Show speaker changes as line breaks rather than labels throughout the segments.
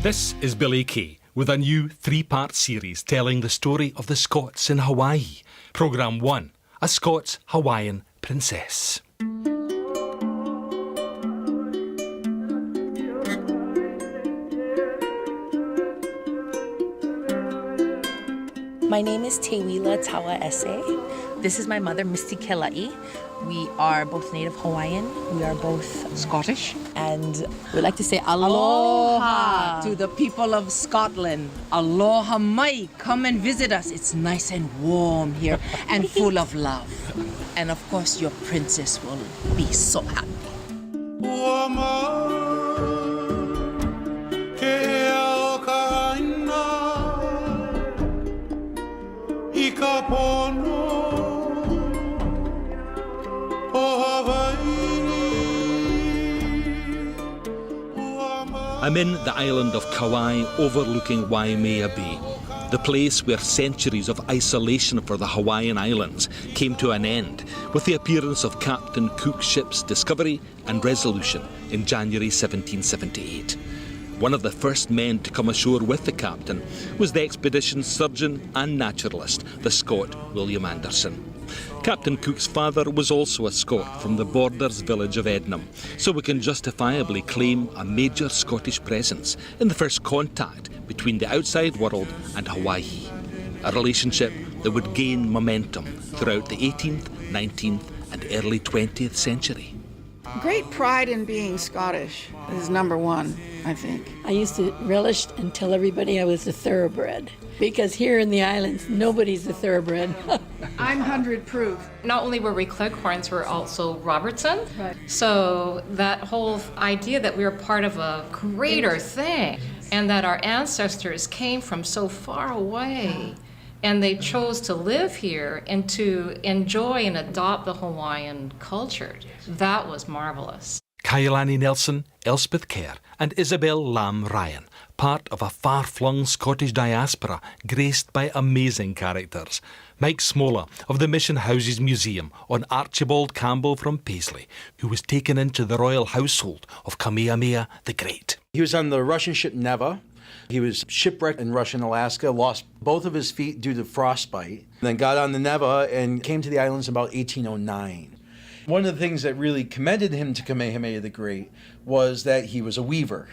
This is Billy Kay with a new 3-part series telling the story of the Scots in Hawaii. Programme 1, A Scots Hawaiian Princess.
My name is Tewila Tawa Ese. This is my mother, Misty Kelai. We are both native Hawaiian. We are both Scottish. And we like to say aloha
to the people of Scotland. Aloha mai. Come and visit us. It's nice and warm here and full of love. And of course, your princess will be so happy.
I'm in the island of Kauai overlooking Waimea Bay, the place where centuries of isolation for the Hawaiian Islands came to an end with the appearance of Captain Cook's ships Discovery and Resolution in January 1778. One of the first men to come ashore with the captain was the expedition's surgeon and naturalist, the Scot William Anderson. Captain Cook's father was also a Scot from the Borders village of Ednam, so we can justifiably claim a major Scottish presence in the first contact between the outside world and Hawaii, a relationship that would gain momentum throughout the 18th, 19th and early 20th century.
Great pride in being Scottish is number one, I think.
I used to relish and tell everybody I was a thoroughbred, because here in the islands, nobody's a thoroughbred.
I'm 100 proof.
Not only were we Cleghorns, we're also Robertson.
Right.
So that whole idea that we were part of a greater thing and that our ancestors came from so far away and they chose to live here and to enjoy and adopt the Hawaiian culture, that was marvelous.
Kailani Nelson, Elspeth Kerr and Isabel Lam Ryan, part of a far-flung Scottish diaspora graced by amazing characters. Mike Smola of the Mission Houses Museum on Archibald Campbell from Paisley, who was taken into the royal household of Kamehameha the Great.
He was on the Russian ship Neva. He was shipwrecked in Russian Alaska, lost both of his feet due to frostbite, then got on the Neva and came to the islands in about 1809. One of the things that really commended him to Kamehameha the Great was that he was a weaver.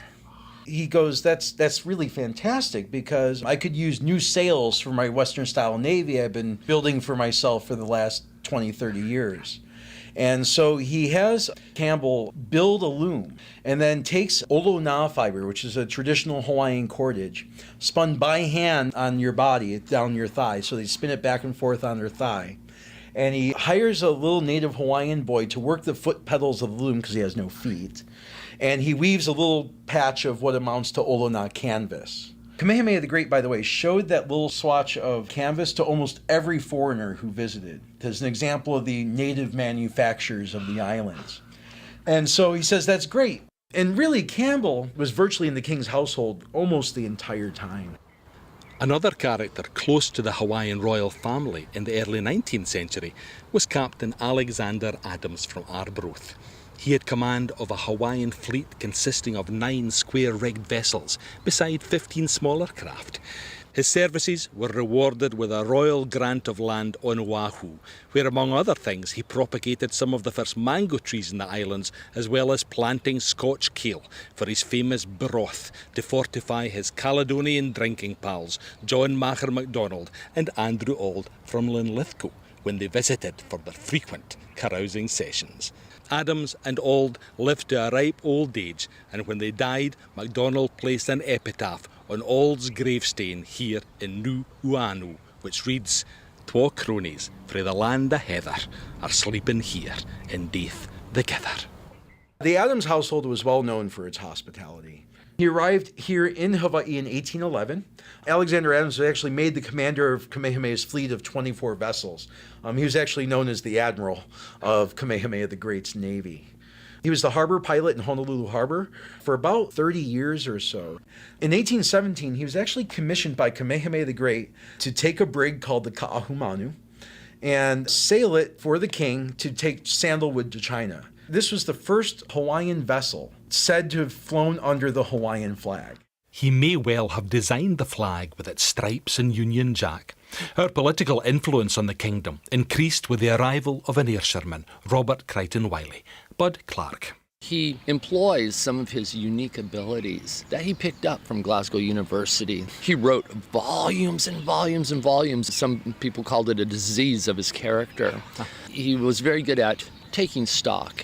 He goes, that's really fantastic because I could use new sails for my Western-style Navy I've been building for myself for the last 20, 30 years. And so he has Campbell build a loom and then takes olona fiber, which is a traditional Hawaiian cordage, spun by hand on your body, down your thigh. So they spin it back and forth on their thigh. And he hires a little native Hawaiian boy to work the foot pedals of the loom because he has no feet. And he weaves a little patch of what amounts to olona canvas. Kamehameha the Great, by the way, showed that little swatch of canvas to almost every foreigner who visited as an example of the native manufacturers of the islands. And so he says, that's great. And really, Campbell was virtually in the king's household almost the entire time.
Another character close to the Hawaiian royal family in the early 19th century was Captain Alexander Adams from Arbroath. He had command of a Hawaiian fleet consisting of 9 square-rigged vessels, beside 15 smaller craft. His services were rewarded with a royal grant of land on Oahu, where among other things he propagated some of the first mango trees in the islands, as well as planting Scotch kale for his famous broth to fortify his Caledonian drinking pals, John Maher MacDonald and Andrew Auld from Linlithgow, when they visited for their frequent carousing sessions. Adams and Auld lived to a ripe old age, and when they died, MacDonald placed an epitaph on Auld's gravestone here in Nuuanu, which reads, "Twa cronies frae the land of heather are sleeping here in death thegither."
The Adams household was well known for its hospitality. He arrived here in Hawaii in 1811. Alexander Adams was actually made the commander of Kamehameha's fleet of 24 vessels. He was actually known as the Admiral of Kamehameha the Great's Navy. He was the harbor pilot in Honolulu Harbor for about 30 years or so. In 1817, he was actually commissioned by Kamehameha the Great to take a brig called the Ka'ahumanu and sail it for the king to take sandalwood to China. This was the first Hawaiian vessel said to have flown under the Hawaiian flag.
He may well have designed the flag with its stripes and Union Jack. Her political influence on the kingdom increased with the arrival of an Ayrshirman, Robert Crichton Wiley, Bud Clark.
He employs some of his unique abilities that he picked up from Glasgow University. He wrote volumes and volumes and volumes. Some people called it a disease of his character. He was very good at taking stock.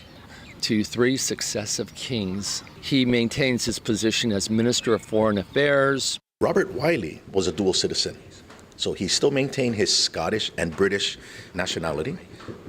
To 3 successive kings. He maintains his position as Minister of Foreign Affairs.
Robert Wiley was a dual citizen, so he still maintained his Scottish and British nationality,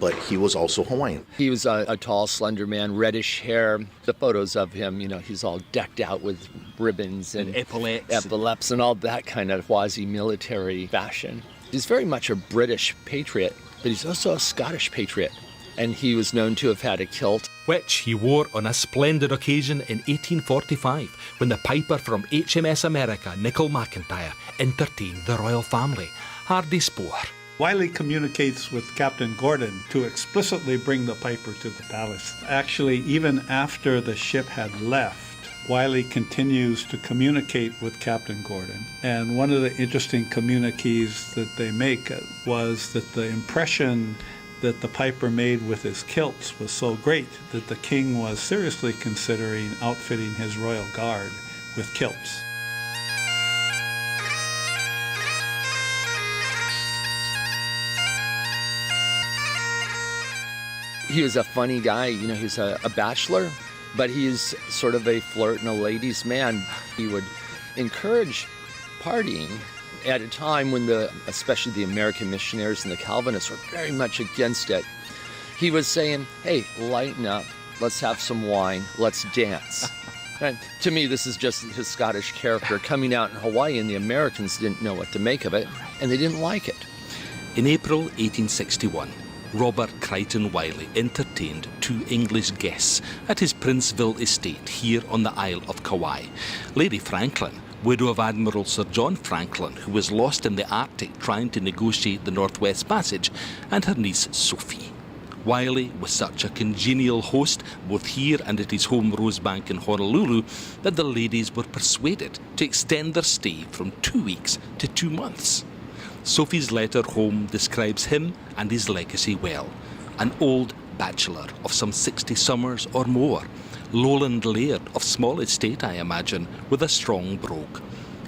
but he was also Hawaiian.
He was a tall, slender man, reddish hair. The photos of him, he's all decked out with ribbons and epaulets and all that kind of quasi-military fashion. He's very much a British patriot, but he's also a Scottish patriot. And he was known to have had a kilt,
which he wore on a splendid occasion in 1845 when the piper from HMS America, Nicol McIntyre, entertained the royal family. Hardy Spoor.
Wiley communicates with Captain Gordon to explicitly bring the piper to the palace. Actually, even after the ship had left, Wiley continues to communicate with Captain Gordon. And one of the interesting communiques that they make was that the impression that the piper made with his kilts was so great that the king was seriously considering outfitting his royal guard with kilts.
He was a funny guy. He's a bachelor, but he's sort of a flirt and a ladies' man. He would encourage partying at a time when especially the American missionaries and the Calvinists were very much against it. He was saying, hey, lighten up, let's have some wine, let's dance. And to me, this is just his Scottish character coming out in Hawaii, and the Americans didn't know what to make of it, and they didn't like it.
In April 1861, Robert Crichton Wiley entertained 2 English guests at his Princeville estate here on the Isle of Kauai. Lady Franklin, widow of Admiral Sir John Franklin, who was lost in the Arctic trying to negotiate the Northwest Passage, and her niece Sophie. Wiley was such a congenial host, both here and at his home Rosebank in Honolulu, that the ladies were persuaded to extend their stay from 2 weeks to 2 months. Sophie's letter home describes him and his legacy well. An old bachelor of some 60 summers or more, lowland laird of small estate, I imagine, with a strong brogue.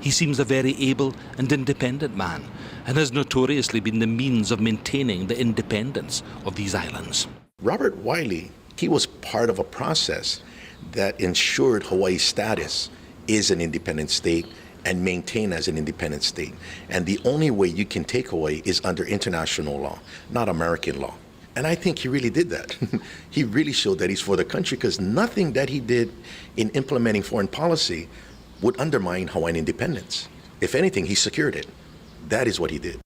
He seems a very able and independent man, and has notoriously been the means of maintaining the independence of these islands.
Robert Wiley, he was part of a process that ensured Hawaii's status is an independent state and maintained as an independent state. And the only way you can take Hawaii is under international law, not American law. And I think he really did that. He really showed that he's for the country, because nothing that he did in implementing foreign policy would undermine Hawaiian independence. If anything, he secured it. That is what he did.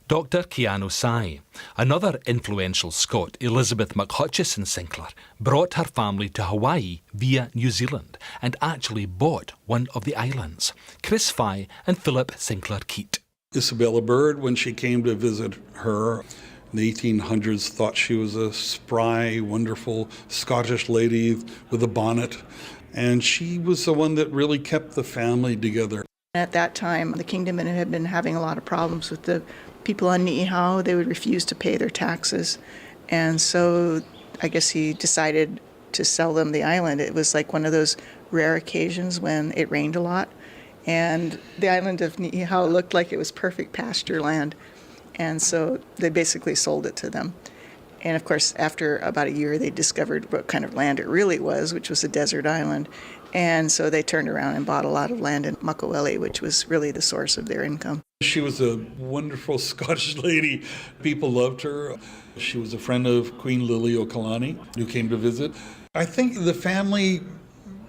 Dr. Keanu Sai, another influential Scot, Elizabeth McHutchison Sinclair, brought her family to Hawaii via New Zealand and actually bought one of the islands. Chris Fye and Philip Sinclair Keat.
Isabella Bird, when she came to visit her in the 1800s, thought she was a spry, wonderful Scottish lady with a bonnet. And she was the one that really kept the family together.
At that time, the kingdom had been having a lot of problems with the people on Niihau. They would refuse to pay their taxes. And so I guess he decided to sell them the island. It was like one of those rare occasions when it rained a lot. And the island of Niihau looked like it was perfect pasture land. And so they basically sold it to them. And of course, after about a year, they discovered what kind of land it really was, which was a desert island. And so they turned around and bought a lot of land in Makaweli, which was really the source of their income.
She was a wonderful Scottish lady. People loved her. She was a friend of Queen Liliuokalani, who came to visit. I think the family,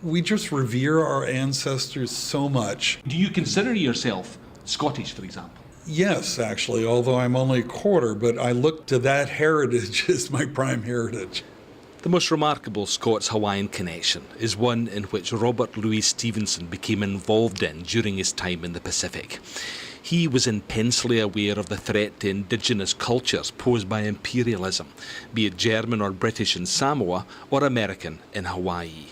we just revere our ancestors so much.
Do you consider yourself Scottish, for example?
Yes, actually, although I'm only a quarter, but I look to that heritage as my prime heritage.
The most remarkable Scots-Hawaiian connection is one in which Robert Louis Stevenson became involved in during his time in the Pacific. He was intensely aware of the threat to indigenous cultures posed by imperialism, be it German or British in Samoa or American in Hawaii.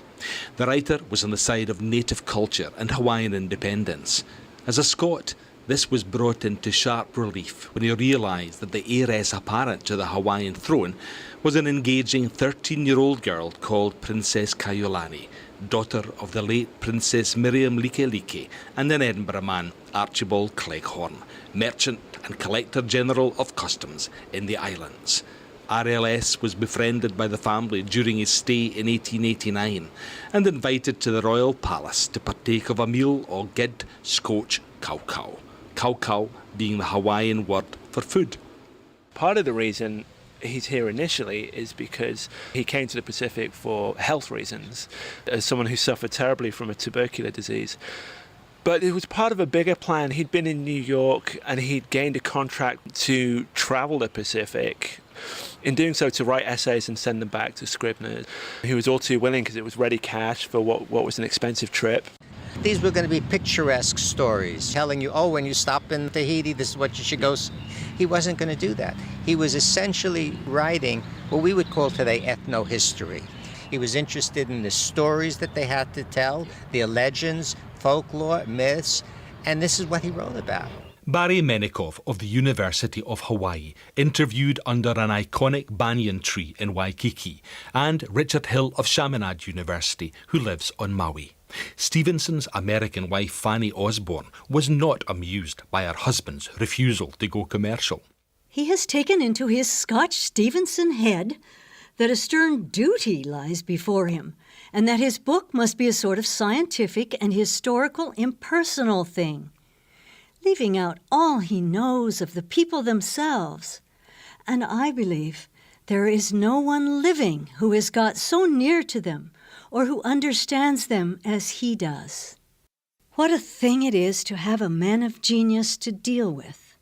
The writer was on the side of native culture and Hawaiian independence. As a Scot, this was brought into sharp relief when he realised that the heiress apparent to the Hawaiian throne was an engaging 13-year-old girl called Princess Kaiulani, daughter of the late Princess Miriam Likelike and an Edinburgh man, Archibald Cleghorn, merchant and Collector General of Customs in the islands. RLS was befriended by the family during his stay in 1889 and invited to the royal palace to partake of a meal o gid scotch kaukau. Kaukau being the Hawaiian word for food.
Part of the reason he's here initially is because he came to the Pacific for health reasons, as someone who suffered terribly from a tubercular disease. But it was part of a bigger plan. He'd been in New York and he'd gained a contract to travel the Pacific. In doing so, to write essays and send them back to Scribner's. He was all too willing because it was ready cash for what was an expensive trip.
These were going to be picturesque stories, telling you, oh, when you stop in Tahiti, this is what you should go see. He wasn't going to do that. He was essentially writing what we would call today ethnohistory. He was interested in the stories that they had to tell, their legends, folklore, myths, and this is what he wrote about.
Barry Menikoff of the University of Hawaii, interviewed under an iconic banyan tree in Waikiki, and Richard Hill of Chaminade University, who lives on Maui. Stevenson's American wife Fanny Osborne was not amused by her husband's refusal to go commercial.
He has taken into his Scotch Stevenson head that a stern duty lies before him, and that his book must be a sort of scientific and historical impersonal thing, leaving out all he knows of the people themselves. And I believe there is no one living who has got so near to them or who understands them as he does. What a thing it is to have a man of genius to deal with.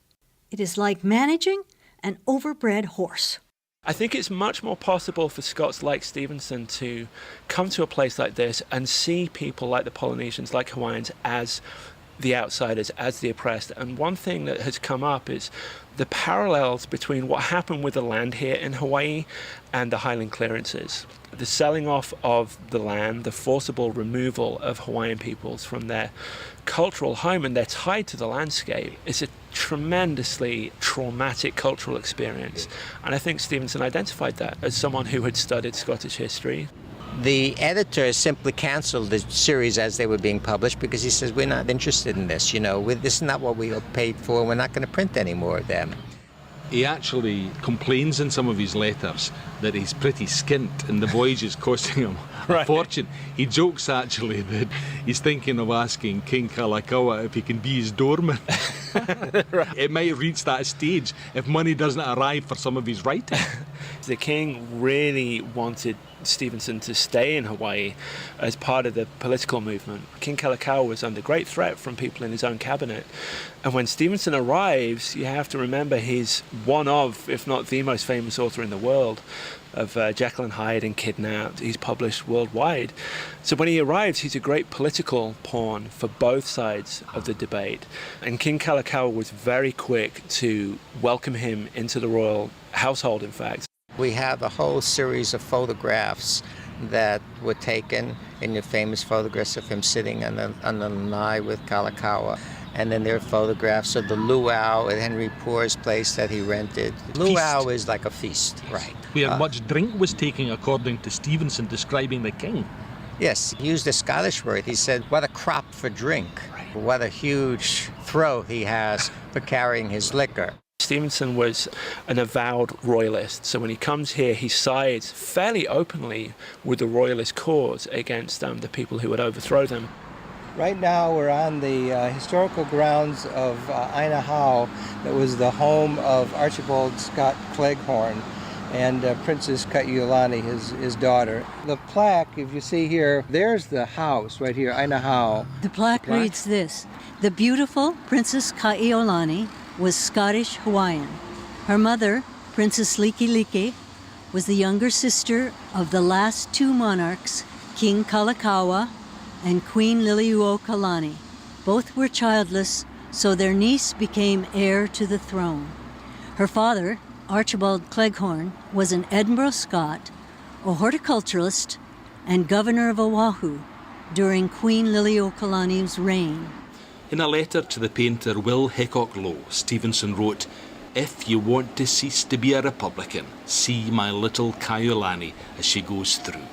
It is like managing an overbred horse.
I think it's much more possible for Scots like Stevenson to come to a place like this and see people like the Polynesians, like Hawaiians, as the outsiders, as the oppressed. And one thing that has come up is the parallels between what happened with the land here in Hawaii and the Highland clearances. The selling off of the land, the forcible removal of Hawaiian peoples from their cultural home and their tie to the landscape is a tremendously traumatic cultural experience. And I think Stevenson identified that as someone who had studied Scottish history.
The editor simply canceled the series as they were being published because he says, we're not interested in this, this is not what we were paid for, we're not going to print any more of them.
He actually complains in some of his letters that he's pretty skint and the voyage is costing him a fortune. He jokes actually that he's thinking of asking King Kalakaua if he can be his doorman. It might reach that stage if money doesn't arrive for some of his writing.
The king really wanted Stevenson to stay in Hawaii as part of the political movement. King Kalakaua was under great threat from people in his own cabinet. And when Stevenson arrives, you have to remember he's one of, if not the most famous author in the world of Jekyll and Hyde and Kidnapped. He's published worldwide. So when he arrives, he's a great political pawn for both sides of the debate. And King Kalakaua was very quick to welcome him into the royal household, in fact.
We have a whole series of photographs that were taken, in the famous photographs of him sitting on the lanai with Kalakaua. And then there are photographs of the luau at Henry Poor's place that he rented. Luau is like a feast, right?
Where much drink was taken, according to Stevenson describing the king.
Yes, he used a Scottish word. He said, what a crop for drink. What a huge throat he has for carrying his liquor.
Stevenson was an avowed royalist, so when he comes here, he sides fairly openly with the royalist cause against the people who would overthrow them.
Right now we're on the historical grounds of Ainahau, that was the home of Archibald Scott Cleghorn and Princess Kaiulani, his daughter. The plaque, if you see here, there's the house right here, Ainahau.
The plaque reads this: the beautiful Princess Kaiulani was Scottish Hawaiian. Her mother, Princess Likelike, was the younger sister of the last two monarchs, King Kalakaua and Queen Liliuokalani. Both were childless, so their niece became heir to the throne. Her father, Archibald Cleghorn, was an Edinburgh Scot, a horticulturalist, and governor of Oahu during Queen Liliuokalani's reign.
In a letter to the painter Will Hickok Lowe, Stevenson wrote, "If you want to cease to be a Republican, see my little Kaiulani as she goes through.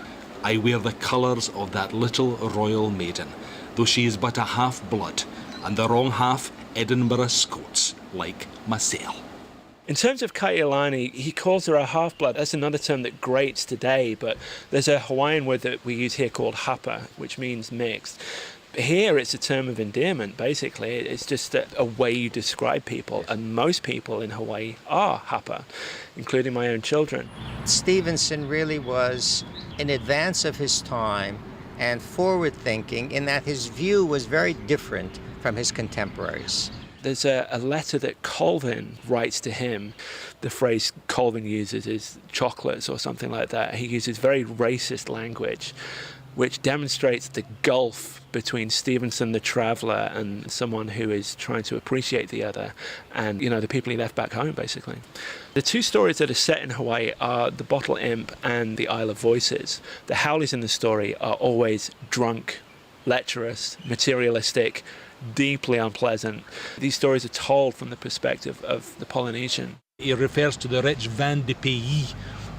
I wear the colours of that little royal maiden, though she is but a half-blood, and the wrong half Edinburgh Scots, like myself."
In terms of Kaiulani, he calls her a half-blood. That's another term that grates today, but there's a Hawaiian word that we use here called hapa, which means mixed. Here it's a term of endearment, basically. It's just a way you describe people, and most people in Hawaii are hapa, including my own children.
Stevenson really was in advance of his time and forward-thinking in that his view was very different from his contemporaries.
There's a letter that Colvin writes to him. The phrase Colvin uses is chocolates or something like that. He uses very racist language, which demonstrates the gulf between Stevenson the traveller and someone who is trying to appreciate the other and, the people he left back home, basically. The two stories that are set in Hawaii are The Bottle Imp and The Isle of Voices. The Howleys in the story are always drunk, lecherous, materialistic, deeply unpleasant. These stories are told from the perspective of the Polynesian.
He refers to the rich vin de pays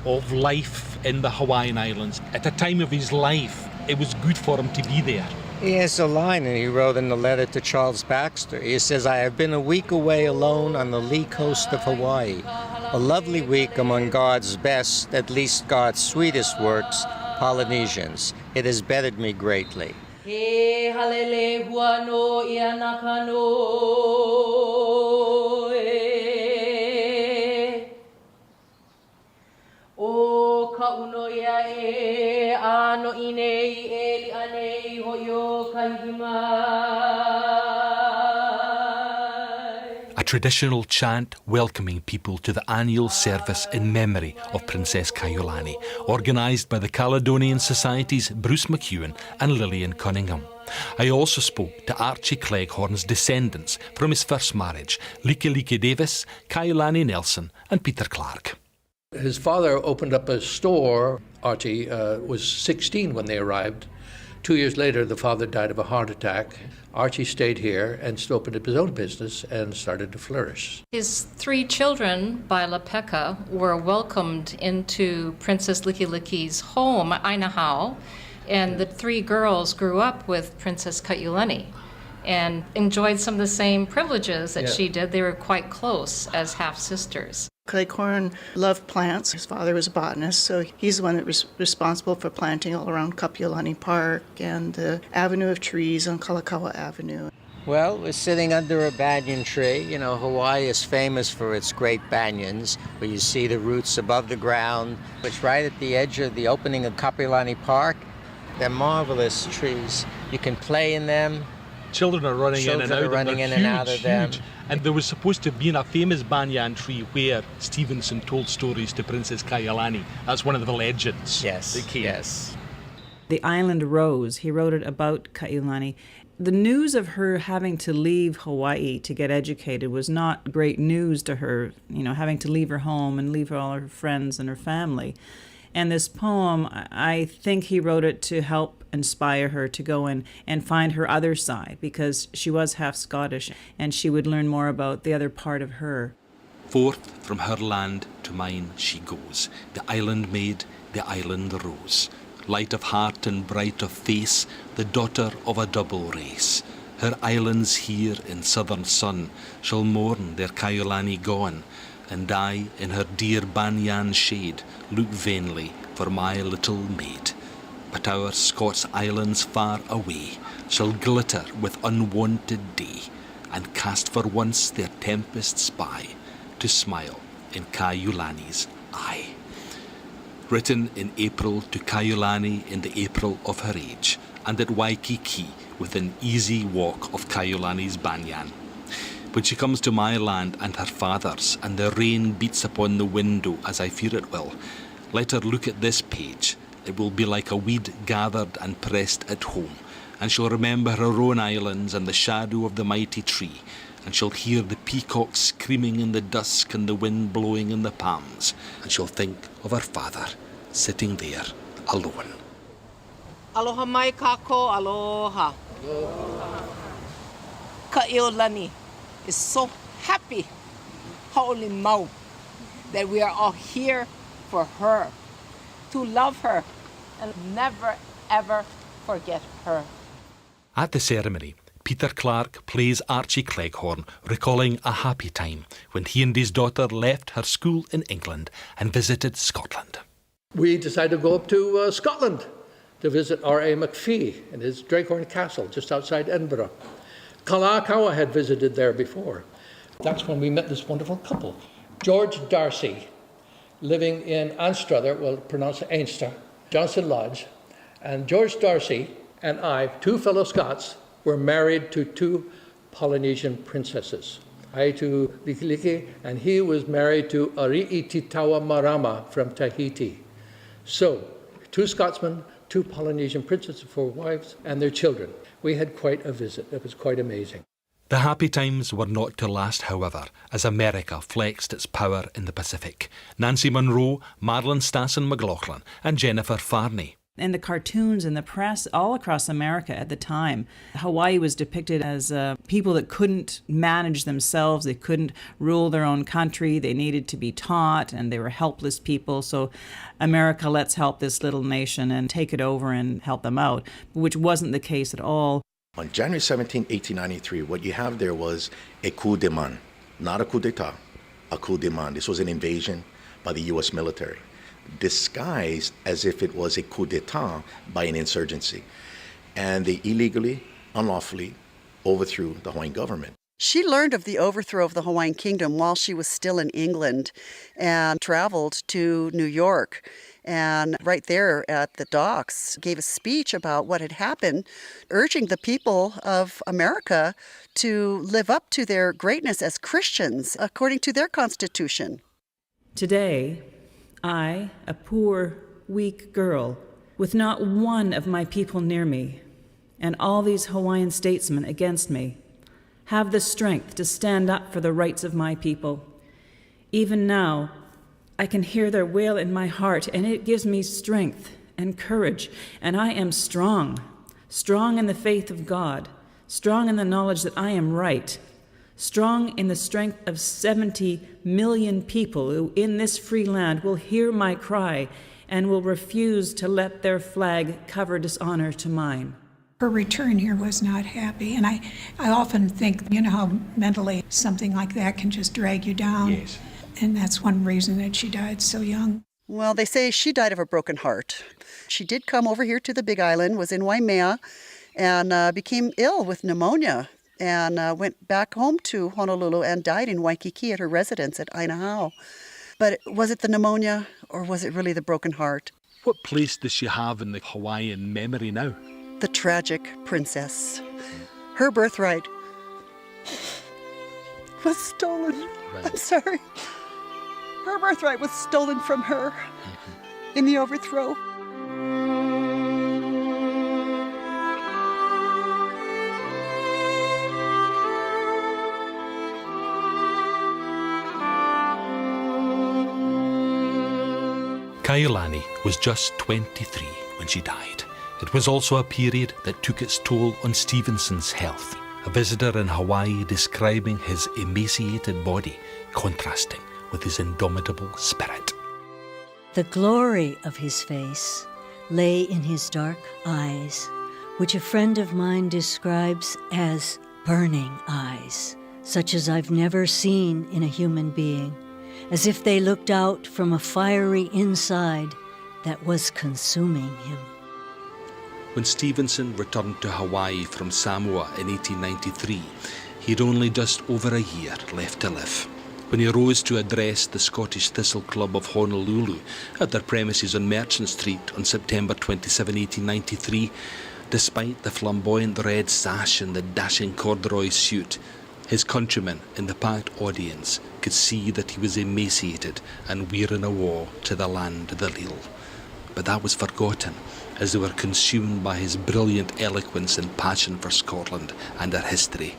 of life in the Hawaiian Islands. At the time of his life, it was good for him to be there.
He has a line that he wrote in the letter to Charles Baxter. He says, "I have been a week away alone on the lee coast of Hawaii. A lovely week among God's best, at least God's sweetest works, Polynesians. It has bettered me greatly."
He halele hua no ia nakano o ka uno ia e ano ine I e li ane I hoyo kahimai.
A traditional chant welcoming people to the annual service in memory of Princess Kaiulani, organised by the Caledonian Society's Bruce McEwen and Lillian Cunningham. I also spoke to Archie Cleghorn's descendants from his first marriage, Likelike Davis, Kaiulani Nelson and Peter Clark.
His father opened up a store. Archie was 16 when they arrived. 2 years later, the father died of a heart attack. Archie stayed here and opened up his own business and started to flourish.
His 3 children by Lepeka were welcomed into Princess Likiliki's home, Ainahau, and the 3 girls grew up with Princess Kaiulani and enjoyed some of the same privileges that she did. They were quite close as half-sisters.
Cleghorn loved plants. His father was a botanist, so he's the one that was responsible for planting all around Kapiolani Park and the avenue of trees on Kalakaua Avenue.
Well, we're sitting under a banyan tree. Hawaii is famous for its great banyans, where you see the roots above the ground. It's right at the edge of the opening of Kapiolani Park. They're marvelous trees. You can play in them.
Children are running in and out
of them.
And there was supposed to have been a famous banyan tree where Stevenson told stories to Princess Kaiulani. That's one of the legends.
Yes,
that came.
yes.
The Island Rose, he wrote it about Kaiulani. The news of her having to leave Hawaii to get educated was not great news to her, having to leave her home and leave all her friends and her family. And this poem, I think he wrote it to help inspire her to go in and find her other side, because she was half Scottish and she would learn more about the other part of her.
Forth from her land to mine she goes, the island maid, the island rose. Light of heart and bright of face, the daughter of a double race. Her islands here in southern sun shall mourn their Kaiulani gone, and I, in her dear banyan shade, look vainly for my little maid. But our Scots islands far away shall glitter with unwonted day, and cast for once their tempests by, to smile in Kaiulani's eye. Written in April to Kaiulani in the April of her age, and at Waikiki within easy walk of Kaiulani's banyan. When she comes to my land and her father's, and the rain beats upon the window as I fear it will, let her look at this page. It will be like a weed gathered and pressed at home, and she'll remember her own islands and the shadow of the mighty tree, and she'll hear the peacocks screaming in the dusk and the wind blowing in the palms, and she'll think of her father sitting there alone.
Aloha mai kako, aloha. Ka'iolani is so happy, holy mau, that we are all here for her, to love her, and never ever forget her.
At the ceremony, Peter Clark plays Archie Cleghorn, recalling a happy time when he and his daughter left her school in England and visited Scotland.
We decided to go up to Scotland to visit R.A. McPhee and his Dreghorn Castle just outside Edinburgh. Kalakaua had visited there before. That's when we met this wonderful couple. George Darcy, living in Anstruther, well, pronounced Ainster, Johnson Lodge. And George Darcy and I, two fellow Scots, were married to two Polynesian princesses. I to Likiliki, and he was married to Ari'ititawa Marama from Tahiti. So, two Scotsmen, two Polynesian princesses, 4 wives, and their children. We had quite a visit. It was quite amazing.
The happy times were not to last, however, as America flexed its power in the Pacific. Nancy Munro, Marilyn Stassen McLaughlin, and Jennifer Farney.
In the cartoons and the press all across America at the time, Hawaii was depicted as people that couldn't manage themselves, they couldn't rule their own country, they needed to be taught, and they were helpless people. So America, let's help this little nation and take it over and help them out, which wasn't the case at all.
On January 17, 1893, what you have there was a coup de main, not a coup d'etat, a coup de main. This was an invasion by the U.S. military, disguised as if it was a coup d'etat by an insurgency. And they illegally, unlawfully overthrew the Hawaiian government.
She learned of the overthrow of the Hawaiian Kingdom while she was still in England and traveled to New York. And right there at the docks, gave a speech about what had happened, urging the people of America to live up to their greatness as Christians according to their constitution.
Today, I, a poor, weak girl, with not one of my people near me, and all these Hawaiian statesmen against me, have the strength to stand up for the rights of my people. Even now, I can hear their wail in my heart, and it gives me strength and courage, and I am strong, strong in the faith of God, strong in the knowledge that I am right, strong in the strength of 70 million people who in this free land will hear my cry and will refuse to let their flag cover dishonor to mine.
Her return here was not happy, and I often think, you know, how mentally something like that can just drag you down.
Yes.
And that's one reason that she died so young.
Well, they say she died of a broken heart. She did come over here to the Big Island, was in Waimea, and became ill with pneumonia, and went back home to Honolulu and died in Waikiki at her residence at Ainahau. But was it the pneumonia, or was it really the broken heart?
What place does she have in the Hawaiian memory now?
The tragic princess. Her birthright was stolen.
Right.
I'm sorry. Her birthright was stolen from her in the overthrow.
Kailani was just 23 when she died. It was also a period that took its toll on Stevenson's health. A visitor in Hawaii describing his emaciated body, contrasting with his indomitable spirit.
The glory of his face lay in his dark eyes, which a friend of mine describes as burning eyes, such as I've never seen in a human being, as if they looked out from a fiery inside that was consuming him.
When Stevenson returned to Hawaii from Samoa in 1893, he'd only just over a year left to live. When he rose to address the Scottish Thistle Club of Honolulu at their premises on Merchant Street on September 27, 1893, despite the flamboyant red sash and the dashing corduroy suit, his countrymen in the packed audience could see that he was emaciated and wearing a woe to the land of the leal. But that was forgotten as they were consumed by his brilliant eloquence and passion for Scotland and her history.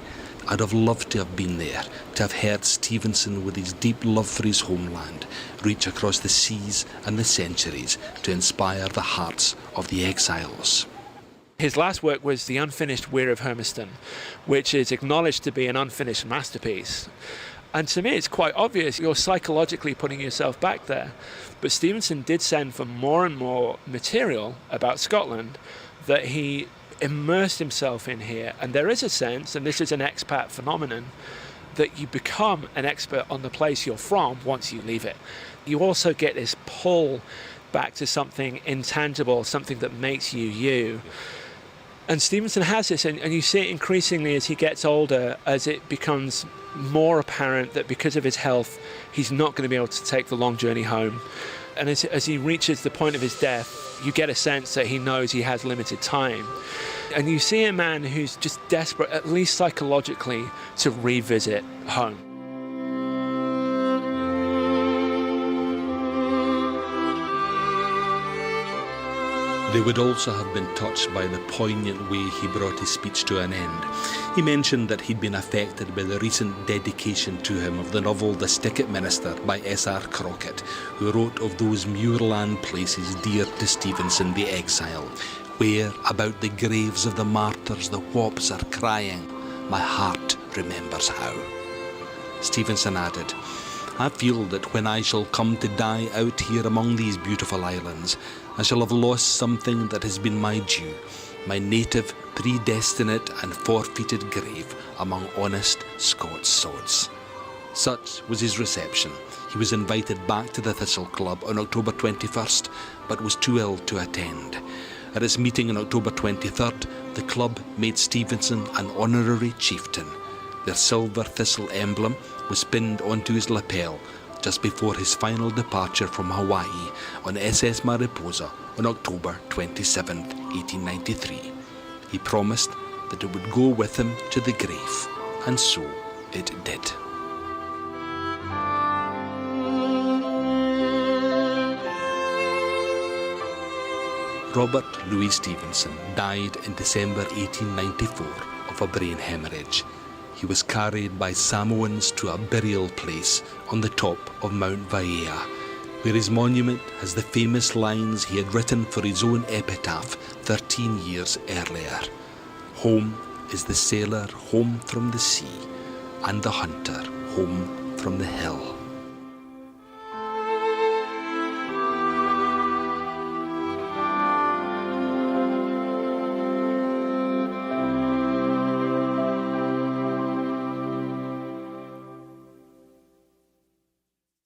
I'd have loved to have been there, to have heard Stevenson with his deep love for his homeland reach across the seas and the centuries to inspire the hearts of the exiles.
His last work was The Unfinished Weir of Hermiston, which is acknowledged to be an unfinished masterpiece. And to me, it's quite obvious you're psychologically putting yourself back there. But Stevenson did send for more and more material about Scotland that he immersed himself in here. And there is a sense, and this is an expat phenomenon, that you become an expert on the place you're from once you leave it. You also get this pull back to something intangible, something that makes you you. And Stevenson has this, and you see it increasingly as he gets older, as it becomes more apparent that because of his health, he's not going to be able to take the long journey home. And as he reaches the point of his death, you get a sense that he knows he has limited time. And you see a man who's just desperate, at least psychologically, to revisit home.
They would also have been touched by the poignant way he brought his speech to an end. He mentioned that he'd been affected by the recent dedication to him of the novel The Stickit Minister by S.R. Crockett, who wrote of those muirland places dear to Stevenson the exile, where, about the graves of the martyrs, the whops are crying, my heart remembers how. Stevenson added, I feel that when I shall come to die out here among these beautiful islands, I shall have lost something that has been my due, my native, predestinate and forfeited grave among honest Scots sods. Such was his reception. He was invited back to the Thistle Club on October 21st, but was too ill to attend. At its meeting on October 23rd, the club made Stevenson an honorary chieftain. Their silver thistle emblem was pinned onto his lapel just before his final departure from Hawaii on SS Mariposa on October 27, 1893. He promised that it would go with him to the grave, and so it did. Robert Louis Stevenson died in December 1894 of a brain hemorrhage. He was carried by Samoans to a burial place on the top of Mount Vaea, where his monument has the famous lines he had written for his own epitaph 13 years earlier. Home is the sailor home from the sea, and the hunter home from the hill.